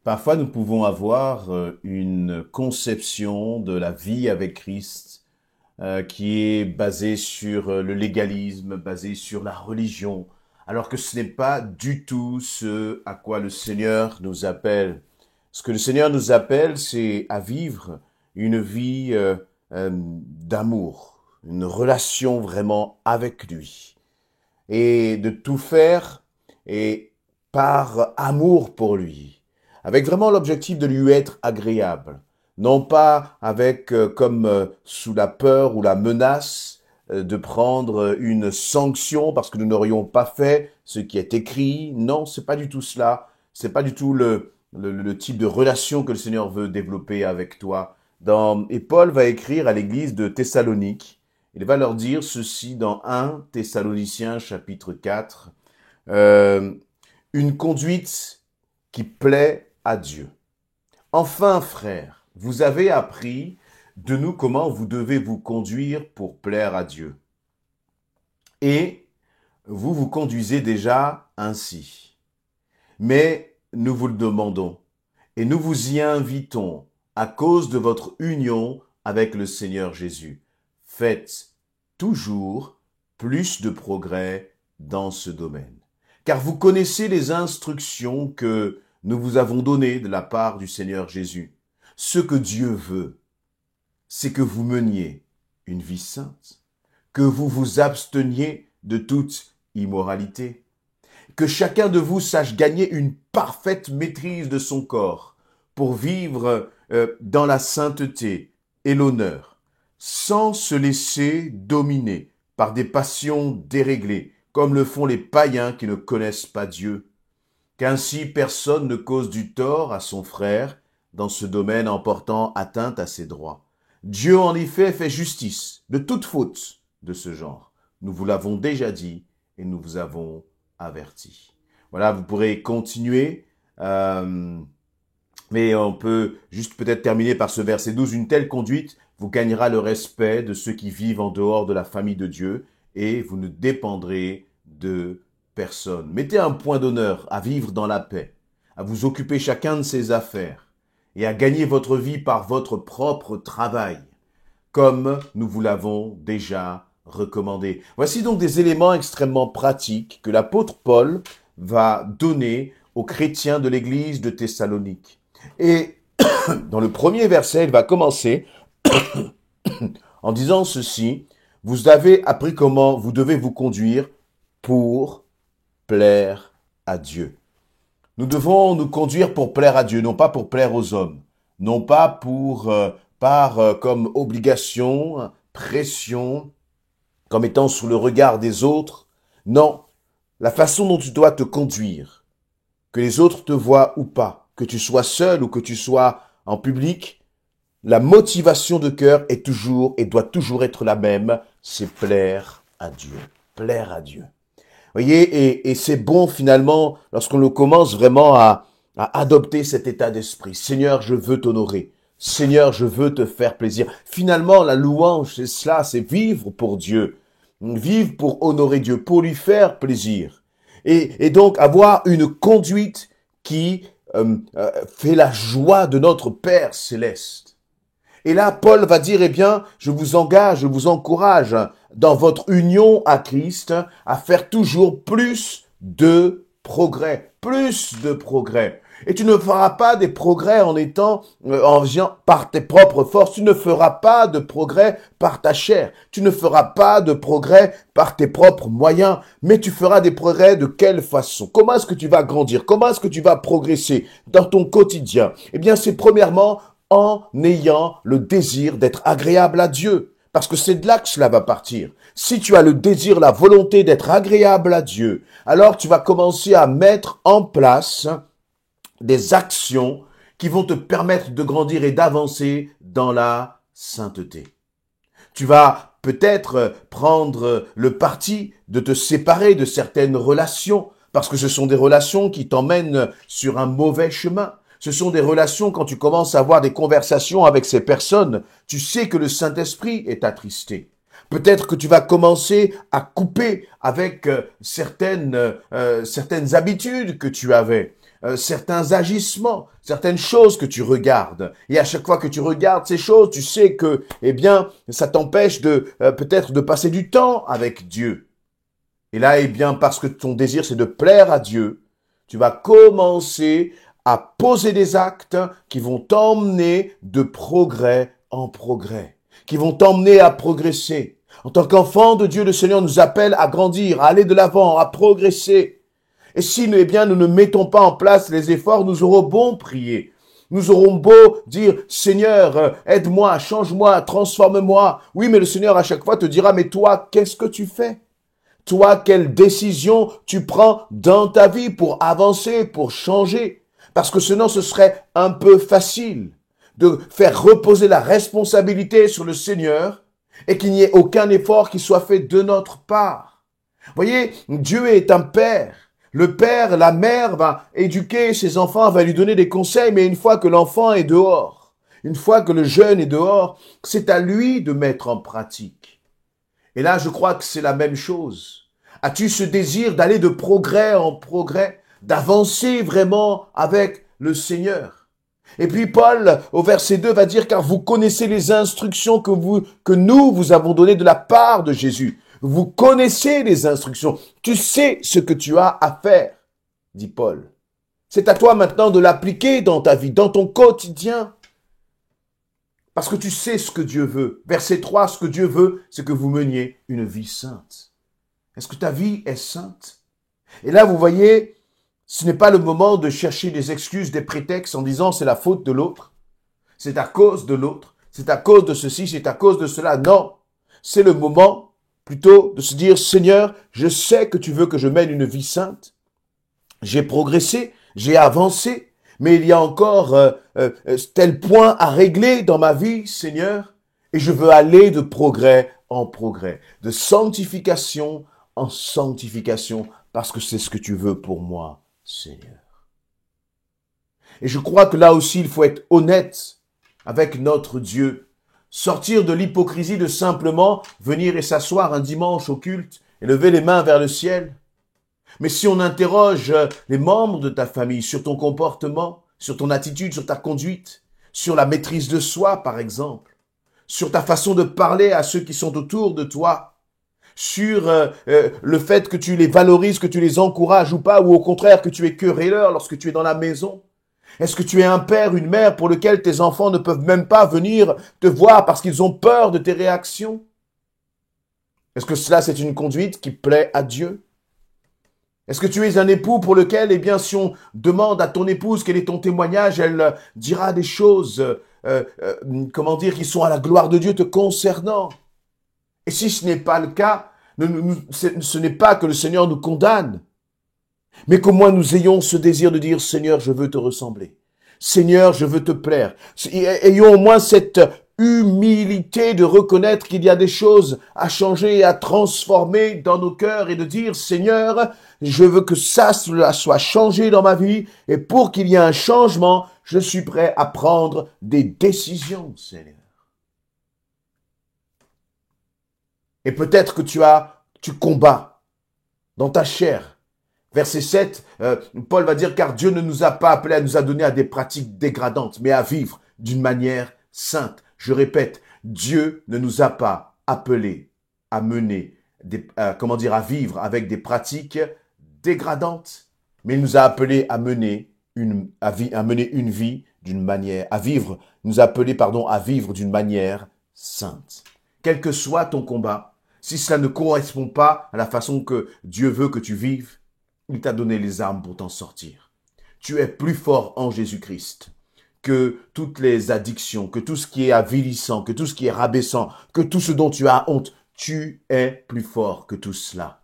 Parfois, nous pouvons avoir une conception de la vie avec Christ qui est basée sur le légalisme, basée sur la religion, alors que ce n'est pas du tout ce à quoi le Seigneur nous appelle. Ce que le Seigneur nous appelle, c'est à vivre une vie d'amour, une relation vraiment avec lui, et de tout faire et par amour pour lui, avec vraiment l'objectif de lui être agréable, non pas avec comme sous la peur ou la menace de prendre une sanction parce que nous n'aurions pas fait ce qui est écrit. Non, c'est pas du tout cela. C'est pas du tout le type de relation que le Seigneur veut développer avec toi. Et Paul va écrire à l'église de Thessalonique. Il va leur dire ceci dans 1 Thessaloniciens chapitre 4. Une conduite qui plaît à Dieu. Enfin, frères, vous avez appris de nous comment vous devez vous conduire pour plaire à Dieu. Et vous vous conduisez déjà ainsi. Mais nous vous le demandons et nous vous y invitons à cause de votre union avec le Seigneur Jésus. Faites toujours plus de progrès dans ce domaine. Car vous connaissez les instructions que nous vous avons données de la part du Seigneur Jésus. Ce que Dieu veut, c'est que vous meniez une vie sainte, que vous vous absteniez de toute immoralité, que chacun de vous sache gagner une parfaite maîtrise de son corps pour vivre dans la sainteté et l'honneur, sans se laisser dominer par des passions déréglées, comme le font les païens qui ne connaissent pas Dieu. Qu'ainsi personne ne cause du tort à son frère dans ce domaine en portant atteinte à ses droits. Dieu en effet fait justice de toute faute de ce genre. Nous vous l'avons déjà dit et nous vous avons averti. Voilà, vous pourrez continuer, mais on peut juste peut-être terminer par ce verset 12. Une telle conduite vous gagnera le respect de ceux qui vivent en dehors de la famille de Dieu et vous ne dépendrez de personne. Mettez un point d'honneur à vivre dans la paix, à vous occuper chacun de ses affaires et à gagner votre vie par votre propre travail, comme nous vous l'avons déjà recommandé. Voici donc des éléments extrêmement pratiques que l'apôtre Paul va donner aux chrétiens de l'église de Thessalonique. Et dans le premier verset, il va commencer en disant ceci: vous avez appris comment vous devez vous conduire pour plaire à Dieu. Nous devons nous conduire pour plaire à Dieu, non pas pour plaire aux hommes, non pas comme obligation, pression, comme étant sous le regard des autres. Non, la façon dont tu dois te conduire, que les autres te voient ou pas, que tu sois seul ou que tu sois en public, la motivation de cœur est toujours et doit toujours être la même, c'est plaire à Dieu. Plaire à Dieu. Voyez, et c'est bon finalement lorsqu'on le commence vraiment à adopter cet état d'esprit. Seigneur, je veux t'honorer. Seigneur, je veux te faire plaisir. Finalement, la louange, c'est cela, c'est vivre pour Dieu. Vivre pour honorer Dieu, pour lui faire plaisir. Et donc avoir une conduite qui fait la joie de notre Père céleste. Et là, Paul va dire, eh bien, je vous engage, je vous encourage dans votre union à Christ à faire toujours plus de progrès, plus de progrès. Et tu ne feras pas des progrès en faisant par tes propres forces. Tu ne feras pas de progrès par ta chair. Tu ne feras pas de progrès par tes propres moyens. Mais tu feras des progrès de quelle façon? Comment est-ce que tu vas grandir? Comment est-ce que tu vas progresser dans ton quotidien? Eh bien, c'est premièrement en ayant le désir d'être agréable à Dieu. Parce que c'est de là que cela va partir. Si tu as le désir, la volonté d'être agréable à Dieu, alors tu vas commencer à mettre en place des actions qui vont te permettre de grandir et d'avancer dans la sainteté. Tu vas peut-être prendre le parti de te séparer de certaines relations, parce que ce sont des relations qui t'emmènent sur un mauvais chemin. Ce sont des relations, quand tu commences à avoir des conversations avec ces personnes, tu sais que le Saint-Esprit est attristé. Peut-être que tu vas commencer à couper avec certaines habitudes que tu avais. certains agissements, certaines choses que tu regardes. Et à chaque fois que tu regardes ces choses, tu sais que, eh bien, ça t'empêche de peut-être de passer du temps avec Dieu. Et là, eh bien, parce que ton désir, c'est de plaire à Dieu, tu vas commencer à poser des actes qui vont t'emmener de progrès en progrès, qui vont t'emmener à progresser. En tant qu'enfant de Dieu, le Seigneur nous appelle à grandir, à aller de l'avant, à progresser. Et si eh bien, nous ne mettons pas en place les efforts, nous aurons beau prier. Nous aurons beau dire, Seigneur, aide-moi, change-moi, transforme-moi. Oui, mais le Seigneur à chaque fois te dira, mais toi, qu'est-ce que tu fais? Toi, quelle décision tu prends dans ta vie pour avancer, pour changer? Parce que sinon, ce serait un peu facile de faire reposer la responsabilité sur le Seigneur et qu'il n'y ait aucun effort qui soit fait de notre part. Voyez, Dieu est un père. Le père, la mère va éduquer ses enfants, va lui donner des conseils, mais une fois que l'enfant est dehors, une fois que le jeune est dehors, c'est à lui de mettre en pratique. Et là, je crois que c'est la même chose. As-tu ce désir d'aller de progrès en progrès, d'avancer vraiment avec le Seigneur? Et puis Paul, au verset 2, va dire, car vous connaissez les instructions que nous vous avons données de la part de Jésus. Vous connaissez les instructions. Tu sais ce que tu as à faire, dit Paul. C'est à toi maintenant de l'appliquer dans ta vie, dans ton quotidien. Parce que tu sais ce que Dieu veut. Verset 3, ce que Dieu veut, c'est que vous meniez une vie sainte. Est-ce que ta vie est sainte? Et là, vous voyez, ce n'est pas le moment de chercher des excuses, des prétextes en disant c'est la faute de l'autre. C'est à cause de l'autre. C'est à cause de ceci, c'est à cause de cela. Non, c'est le moment plutôt de se dire, Seigneur, je sais que tu veux que je mène une vie sainte. J'ai progressé, j'ai avancé, mais il y a encore tel point à régler dans ma vie, Seigneur, et je veux aller de progrès en progrès, de sanctification en sanctification, parce que c'est ce que tu veux pour moi, Seigneur. Et je crois que là aussi, il faut être honnête avec notre Dieu. Sortir de l'hypocrisie de simplement venir et s'asseoir un dimanche au culte et lever les mains vers le ciel. Mais si on interroge les membres de ta famille sur ton comportement, sur ton attitude, sur ta conduite, sur la maîtrise de soi, par exemple, sur ta façon de parler à ceux qui sont autour de toi, sur le fait que tu les valorises, que tu les encourages ou pas, ou au contraire que tu es querelleur lorsque tu es dans la maison. Est-ce que tu es un père, une mère pour lequel tes enfants ne peuvent même pas venir te voir parce qu'ils ont peur de tes réactions? Est-ce que cela, c'est une conduite qui plaît à Dieu? Est-ce que tu es un époux pour lequel, eh bien, si on demande à ton épouse quel est ton témoignage, elle dira des choses, qui sont à la gloire de Dieu te concernant? Et si ce n'est pas le cas, ce n'est pas que le Seigneur nous condamne, mais qu'au moins nous ayons ce désir de dire, Seigneur, je veux te ressembler. Seigneur, je veux te plaire. Ayons au moins cette humilité de reconnaître qu'il y a des choses à changer et à transformer dans nos cœurs et de dire, Seigneur, je veux que cela soit changé dans ma vie et pour qu'il y ait un changement, je suis prêt à prendre des décisions, Seigneur. Et peut-être que tu combats dans ta chair. Verset 7, Paul va dire, car Dieu ne nous a pas appelés à nous adonner à des pratiques dégradantes, mais à vivre d'une manière sainte. Je répète, Dieu ne nous a pas appelés à mener à vivre avec des pratiques dégradantes, mais il nous a appelés à mener une vie d'une manière, à vivre d'une manière sainte. Quel que soit ton combat, si cela ne correspond pas à la façon que Dieu veut que tu vives, il t'a donné les armes pour t'en sortir. Tu es plus fort en Jésus-Christ que toutes les addictions, que tout ce qui est avilissant, que tout ce qui est rabaissant, que tout ce dont tu as honte. Tu es plus fort que tout cela.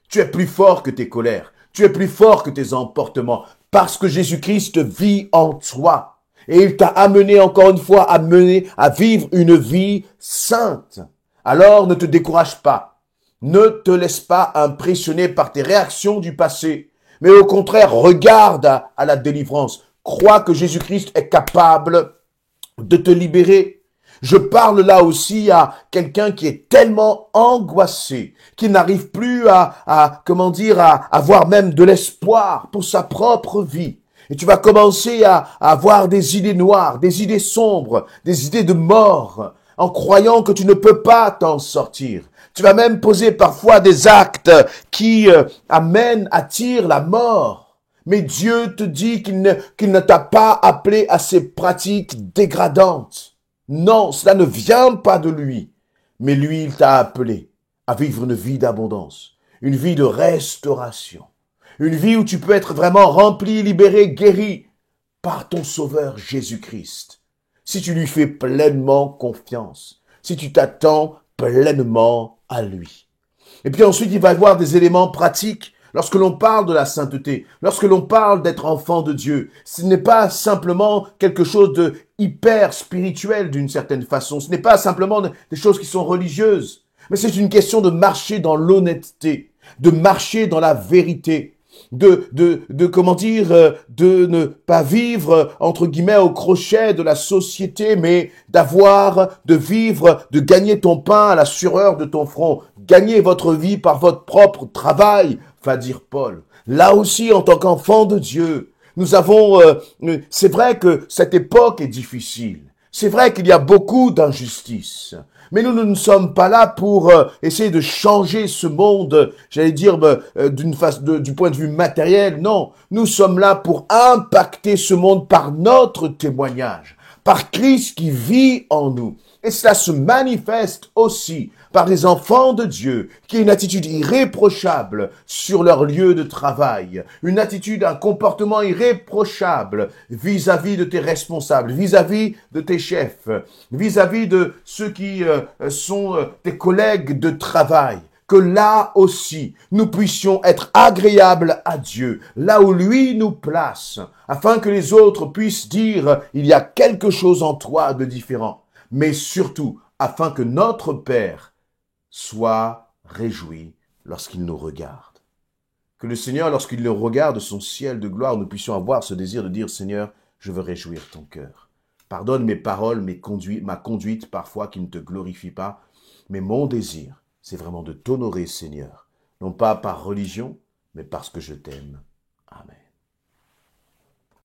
Tu es plus fort que tes colères. Tu es plus fort que tes emportements parce que Jésus-Christ vit en toi. Et il t'a amené encore une fois à vivre une vie sainte. Alors ne te décourage pas. Ne te laisse pas impressionner par tes réactions du passé. Mais au contraire, regarde à la délivrance. Crois que Jésus-Christ est capable de te libérer. Je parle là aussi à quelqu'un qui est tellement angoissé, qu'il n'arrive plus à avoir même de l'espoir pour sa propre vie. Et tu vas commencer à avoir des idées noires, des idées sombres, des idées de mort, en croyant que tu ne peux pas t'en sortir. Tu vas même poser parfois des actes qui attirent la mort. Mais Dieu te dit qu'il ne t'a pas appelé à ces pratiques dégradantes. Non, cela ne vient pas de lui. Mais lui, il t'a appelé à vivre une vie d'abondance, une vie de restauration, une vie où tu peux être vraiment rempli, libéré, guéri par ton Sauveur Jésus-Christ. Si tu lui fais pleinement confiance, si tu t'attends pleinement à lui. Et puis ensuite, il va y avoir des éléments pratiques. Lorsque l'on parle de la sainteté, lorsque l'on parle d'être enfant de Dieu, ce n'est pas simplement quelque chose de hyper spirituel d'une certaine façon. Ce n'est pas simplement des choses qui sont religieuses. Mais c'est une question de marcher dans l'honnêteté, de marcher dans la vérité, de ne pas vivre, entre guillemets, au crochet de la société, mais de vivre, de gagner ton pain à la sueur de ton front, gagner votre vie par votre propre travail, va dire Paul. Là aussi, en tant qu'enfant de Dieu, nous avons, c'est vrai que cette époque est difficile. C'est vrai qu'il y a beaucoup d'injustices. Mais nous ne sommes pas là pour essayer de changer ce monde, j'allais dire, du point de vue matériel. Non, nous sommes là pour impacter ce monde par notre témoignage, par Christ qui vit en nous. Et cela se manifeste aussi par les enfants de Dieu qui ont une attitude irréprochable sur leur lieu de travail, une attitude, un comportement irréprochable vis-à-vis de tes responsables, vis-à-vis de tes chefs, vis-à-vis de ceux qui sont tes collègues de travail. Que là aussi, nous puissions être agréables à Dieu, là où lui nous place, afin que les autres puissent dire, il y a quelque chose en toi de différent. Mais surtout, afin que notre Père soit réjoui lorsqu'il nous regarde. Que le Seigneur, lorsqu'il nous regarde de son ciel de gloire, nous puissions avoir ce désir de dire, Seigneur, je veux réjouir ton cœur. Pardonne mes paroles, ma conduite parfois qui ne te glorifie pas, mais mon désir, c'est vraiment de t'honorer, Seigneur, non pas par religion, mais parce que je t'aime. Amen.